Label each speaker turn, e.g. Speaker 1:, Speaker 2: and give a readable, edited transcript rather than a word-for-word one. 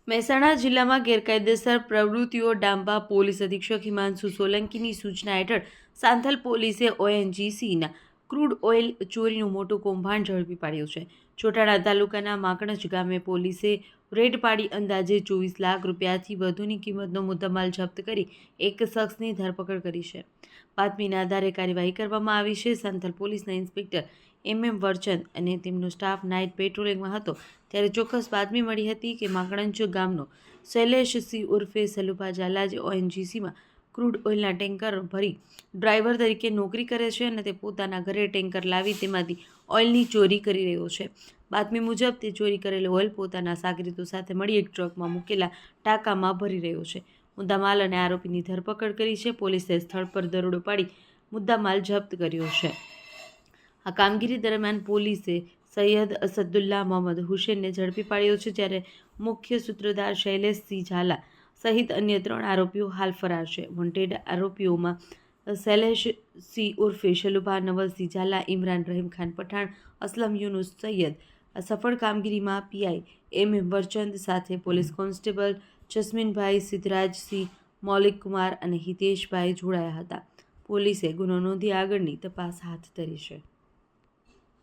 Speaker 1: મહેસાણા જિલ્લામાં ગેરકાયદેસર પ્રવૃત્તિઓ ડામવા પોલીસ અધિક્ષક હિમાંશુ સોલંકીની સૂચના હેઠળ સાંથલ પોલીસે ઓએનજીસીના ક્રૂડ ઓઇલ ચોરીનું મોટું કૌભાંડ ઝડપી પાડ્યું છે. ચોટાડા તાલુકાના માકણજ ગામે પોલીસે રેડ પાડી અંદાજે 24 લાખ રૂપિયાથી વધુની કિંમતનો મુદ્દામાલ જપ્ત કરી એક શખ્સની ધરપકડ કરી છે. બાતમીના આધારે કાર્યવાહી કરવામાં આવી છે. સાંથલ પોલીસના ઇન્સ્પેક્ટર MM વરચંદ અને તેમનો સ્ટાફ નાઇટ પેટ્રોલિંગમાં હતો ત્યારે ચોક્કસ બાતમી મળી હતી કે માકણજ ગામનો શૈલેષ સી ઉર્ફે સલુભા ઝાલા જે ઓએનજીસીમાં ક્રૂડ ઓઇલના ટેન્કર ભરી ડ્રાઈવર તરીકે નોકરી કરે છે અને તે પોતાના ઘરે ટેન્કર લાવી તેમાંથી ઓઇલની ચોરી કરી રહ્યો છે. બાતમી મુજબ તે ચોરી કરેલો ઓઇલ પોતાના સાગરીતો સાથે મળી એક ટ્રકમાં મૂકેલા ટાંકામાં ભરી રહ્યો છે. મુદ્દામાલ અને આરોપીની ધરપકડ કરી છે. પોલીસે સ્થળ પર દરોડો પાડી મુદ્દામાલ જપ્ત કર્યો છે. આ કામગીરી દરમિયાન પોલીસે સૈયદ અસદુલ્લા મોહમ્મદ હુસેનને ઝડપી પાડ્યો છે જ્યારે મુખ્ય સૂત્રધાર શૈલેષ સિંહ ઝાલા સહિત અન્ય 3 આરોપીઓ હાલ ફરાર છે. વોન્ટેડ આરોપીઓમાં શૈલેષ સિંહ ઉર્ફે શલુભા, નવલસિંહ ઝાલા, ઇમરાન રહીમ ખાન પઠાણ, અસલમ યુનુસ સૈયદ. આ સફળ કામગીરીમાં પીઆઈ MM વરચંદ સાથે પોલીસ કોન્સ્ટેબલ જસ્મીનભાઈ, સિદ્ધરાજસિંહ, મૌલિક કુમાર અને હિતેશભાઈ જોડાયા હતા. પોલીસે ગુનો નોંધી આગળની તપાસ હાથ ધરી છે.